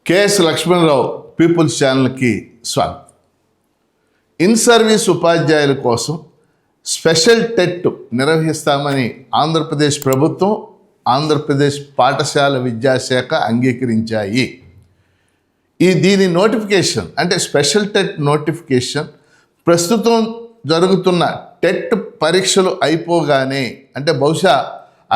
KS Lakshmanarao peoples ఛానల్కి స్వాగతం. In service ఉపాధ్యాయుల కోసం స్పెషల్ టెట్ నిర్వహిస్తామని ఆంధ్రప్రదేశ్ ప్రభుత్వం, ఆంధ్రప్రదేశ్ పాఠశాల విద్యాశాఖ అంగీకరించాయి. దీని నోటిఫికేషన్ అంటే స్పెషల్ టెట్ నోటిఫికేషన్ ప్రస్తుతం జరుగుతున్న టెట్ పరీక్షలు అయిపోగానే అంటే బహుశా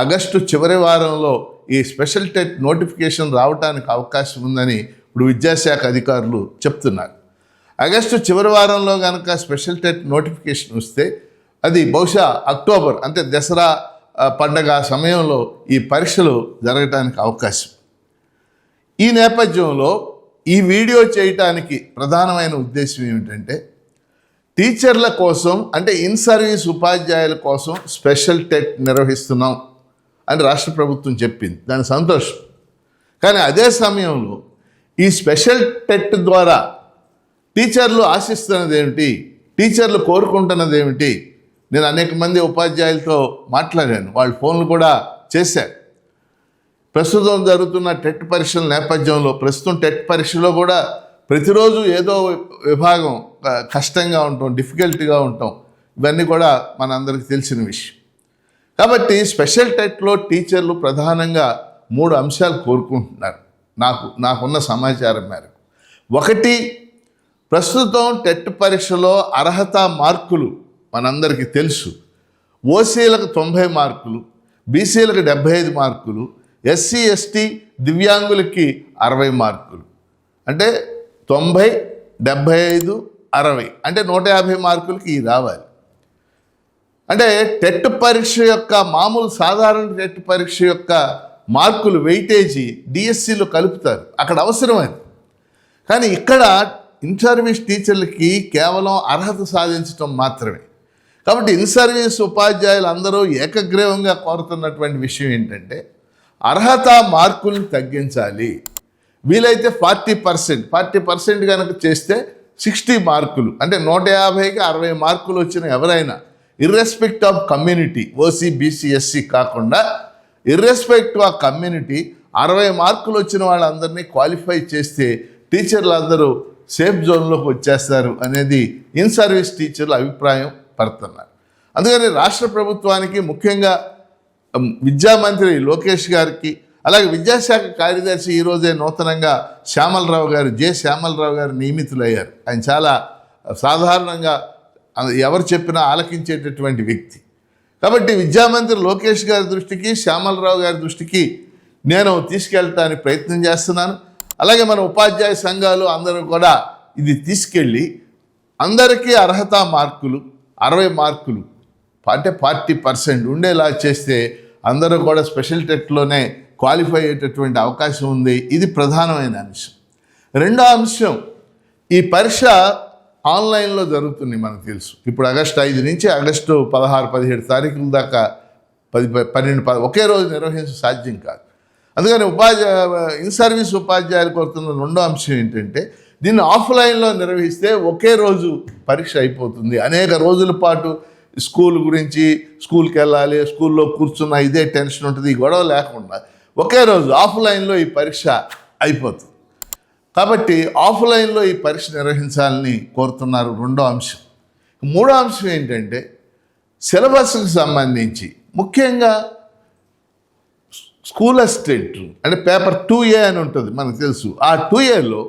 ఆగస్టు చివరి వారంలో ఈ స్పెషల్ టెట్ నోటిఫికేషన్ రావడానికి అవకాశం ఉందని ఇప్పుడు విద్యాశాఖ అధికారులు చెప్తున్నారు. ఆగస్టు చివరి వారంలో కనుక స్పెషల్ టెట్ నోటిఫికేషన్ వస్తే అది బహుశా అక్టోబర్ అంటే దసరా పండగ సమయంలో ఈ పరీక్షలు జరగడానికి అవకాశం. ఈ నేపథ్యంలో ఈ వీడియో చేయటానికి ప్రధానమైన ఉద్దేశం ఏమిటంటే టీచర్ల కోసం అంటే ఇన్ సర్వీస్ ఉపాధ్యాయుల కోసం స్పెషల్ టెట్ నిర్వహిస్తున్నాం అని రాష్ట్ర ప్రభుత్వం చెప్పింది, దాని సంతోషం. కానీ అదే సమయంలో ఈ స్పెషల్ టెట్ ద్వారా టీచర్లు ఆశిస్తున్నది ఏమిటి, టీచర్లు కోరుకుంటున్నది ఏమిటి? నేను అనేక మంది ఉపాధ్యాయులతో మాట్లాడాను, వాళ్ళు ఫోన్లు కూడా చేశారు. ప్రస్తుతం జరుగుతున్న టెట్ పరీక్షల నేపథ్యంలో ప్రస్తుతం టెట్ పరీక్షలో కూడా ప్రతిరోజు ఏదో విభాగం కష్టంగా ఉంటాం, డిఫికల్ట్గా ఉంటాం, ఇవన్నీ కూడా మనందరికీ తెలిసిన విషయం. కాబట్టి స్పెషల్ టెట్లో టీచర్లు ప్రధానంగా 3 అంశాలు కోరుకుంటున్నారు నాకున్న సమాచారం మేరకు. ఒకటి, ప్రస్తుతం టెట్ పరీక్షలో అర్హత మార్కులు మనందరికీ తెలుసు. ఓసీలకు 90 మార్కులు, బీసీలకు 75 మార్కులు, ఎస్సీ ఎస్టీ దివ్యాంగులకి 60 మార్కులు. అంటే 90, 75, 60 అంటే 150 మార్కులకి రావాలి. అంటే టెట్ పరీక్ష యొక్క మామూలు సాధారణ టెట్ పరీక్ష యొక్క మార్కులు వెయిటేజీ డిఎస్సిలో కలుపుతారు, అక్కడ అవసరమైంది. కానీ ఇక్కడ ఇన్ సర్వీస్ టీచర్లకి కేవలం అర్హత సాధించడం మాత్రమే. కాబట్టి ఇన్ సర్వీస్ ఉపాధ్యాయులు అందరూ ఏకగ్రీవంగా కోరుతున్నటువంటి విషయం ఏంటంటే అర్హత మార్కుల్ని తగ్గించాలి. వీలైతే 40% కనుక చేస్తే 60 మార్కులు అంటే 150కి 60 మార్కులు వచ్చిన ఎవరైనా irrespect of community, OC BC SC కాకుండా ఇర్రెస్పెక్టివ్ ఆఫ్ కమ్యూనిటీ 60 మార్కులు వచ్చిన వాళ్ళందరినీ క్వాలిఫై చేస్తే టీచర్లు అందరూ సేఫ్ జోన్లోకి వచ్చేస్తారు అనేది ఇన్ సర్వీస్ టీచర్లు అభిప్రాయం పడుతున్నారు. అందుకని రాష్ట్ర ప్రభుత్వానికి, ముఖ్యంగా విద్యామంత్రి లోకేష్ గారికి, అలాగే విద్యాశాఖ కార్యదర్శి ఈరోజే నూతనంగా జె శ్యామలరావు గారు నియమితులయ్యారు. ఆయన చాలా సాధారణంగా ఎవరు చెప్పినా ఆలకించేటటువంటి వ్యక్తి. కాబట్టి విద్యామంత్రి లోకేష్ గారి దృష్టికి, శ్యామలరావు గారి దృష్టికి నేను తీసుకెళ్ళటానికి ప్రయత్నం చేస్తున్నాను. అలాగే మన ఉపాధ్యాయ సంఘాలు అందరూ కూడా ఇది తీసుకెళ్ళి అందరికీ అర్హత మార్కులు 60 మార్కులు అంటే 40% ఉండేలా చేస్తే అందరూ కూడా స్పెషల్ టెట్లోనే క్వాలిఫై అయ్యేటటువంటి అవకాశం ఉంది. ఇది ప్రధానమైన అంశం. రెండో అంశం, ఈ పరీక్ష ఆన్లైన్లో జరుగుతుంది మనకు తెలుసు. ఇప్పుడు ఆగస్టు 5 నుంచి ఆగస్టు 16, 17 తారీఖుల దాకా 12 ఒకే రోజు నిర్వహించడం సాధ్యం కాదు. అందుకని ఇన్ సర్వీస్ ఉపాధ్యాయులు కోరుతున్న రెండో అంశం ఏంటంటే దీన్ని ఆఫ్లైన్లో నిర్వహిస్తే ఒకే రోజు పరీక్ష అయిపోతుంది. అనేక రోజుల పాటు స్కూల్ గురించి, స్కూల్కి వెళ్ళాలి, స్కూల్లో కూర్చున్న ఇదే టెన్షన్ ఉంటుంది, ఈ గొడవ లేకుండా ఒకే రోజు ఆఫ్లైన్లో ఈ పరీక్ష అయిపోతుంది. కాబట్టి ఆఫ్లైన్లో ఈ పరీక్ష నిర్వహించాలని కోరుతున్నారు రెండో అంశం. మూడో అంశం ఏంటంటే సిలబస్కి సంబంధించి ముఖ్యంగా స్కూల్ అసిస్టెంట్ అంటే పేపర్ 2A అని ఉంటుంది మనకు తెలుసు. ఆ 2Aలో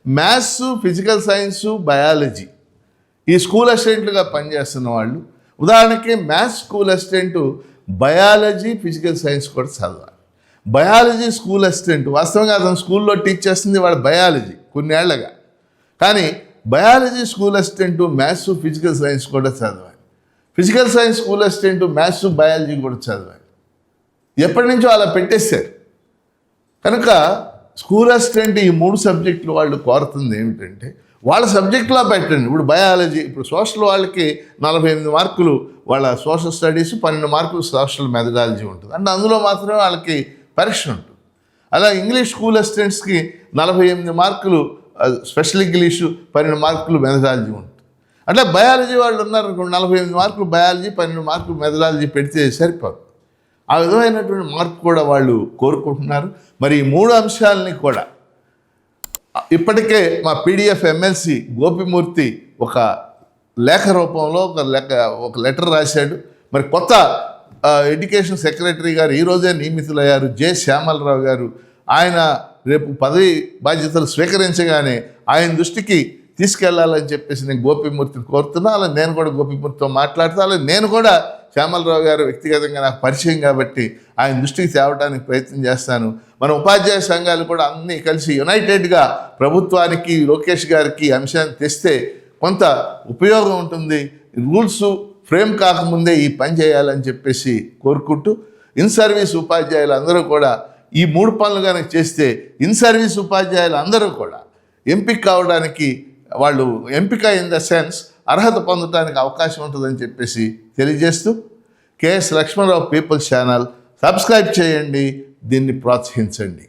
మ్యాథ్స్, ఫిజికల్ సైన్సు, బయాలజీ ఈ స్కూల్ అసిస్టెంట్లుగా పనిచేస్తున్న వాళ్ళు, ఉదాహరణకి maths school assistant biology, physical science కూడా చదవాలి. బయాలజీ స్కూల్ అసిస్టెంట్ వాస్తవంగా అతను స్కూల్లో టీచ్ చేస్తుంది వాడు బయాలజీ కొన్నేళ్లగా, కానీ biology school assistant maths, physical science కూడా చదవాలి. Physical science school assistant maths, biology కూడా చదవాలి. ఎప్పటి నుంచో అలా పెట్టేశారు. కనుక స్కూల్ అసిస్టెంట్ ఈ 3 సబ్జెక్టులు వాళ్ళు కోరుతుంది ఏమిటంటే వాళ్ళ సబ్జెక్టులో పెట్టండి. ఇప్పుడు బయాలజీ, ఇప్పుడు సోషల్ వాళ్ళకి 48 మార్కులు వాళ్ళ సోషల్ స్టడీస్, 12 మార్కులు సోషల్ మెథడాలజీ ఉంటుంది. అంటే అందులో మాత్రమే వాళ్ళకి పరీక్ష ఉంటుంది. అలా ఇంగ్లీష్ స్కూల్ అసిస్టెంట్స్కి 48 మార్కులు స్పెషల్ ఇంగ్లీషు, 12 మార్కులు మెథడాలజీ ఉంటుంది. అంటే బయాలజీ వాళ్ళు ఉన్నారు 48 మార్కులు బయాలజీ, 12 మార్కులు మెథడాలజీ పెడితే సరిపోదు. ఆ విధమైనటువంటి మార్పు కూడా వాళ్ళు కోరుకుంటున్నారు. మరి ఈ 3 అంశాలని కూడా ఇప్పటికే మా పీడిఎఫ్ ఎమ్మెల్సీ గోపిమూర్తి ఒక లేఖ రూపంలో ఒక లెటర్ రాశాడు. మరి కొత్త ఎడ్యుకేషన్ సెక్రటరీ గారు ఈరోజే నియమితులయ్యారు, జె శ్యామలరావు గారు. ఆయన రేపు పదవి బాధ్యతలు స్వీకరించగానే ఆయన దృష్టికి తీసుకెళ్లాలని చెప్పేసి నేను గోపిమూర్తిని కోరుతున్నా. అలా నేను కూడా గోపిమూర్తితో మాట్లాడతా. అలా నేను కూడా శ్యామలరావు గారు వ్యక్తిగతంగా నాకు పరిచయం కాబట్టి ఆయన దృష్టికి తేవడానికి ప్రయత్నం చేస్తాను. మన ఉపాధ్యాయ సంఘాలు కూడా అన్నీ కలిసి యునైటెడ్గా ప్రభుత్వానికి, లోకేష్ గారికి అంశాన్ని తెస్తే కొంత ఉపయోగం ఉంటుంది. రూల్స్ ఫ్రేమ్ కాకముందే ఈ పని చేయాలని చెప్పేసి కోరుకుంటూ, ఇన్ సర్వీస్ ఉపాధ్యాయులు అందరూ కూడా ఈ 3 పనులు కనుక చేస్తే ఇన్ సర్వీస్ ఉపాధ్యాయులు అందరూ కూడా ఎంపిక కావడానికి, వాళ్ళు ఎంపిక ఇన్ ద సెన్స్ అర్హత పొందడానికి అవకాశం ఉంటుందని చెప్పేసి తెలియజేస్తూ, KS Lakshmanarao people's channel subscribe చేయండి, దీన్ని ప్రోత్సహించండి.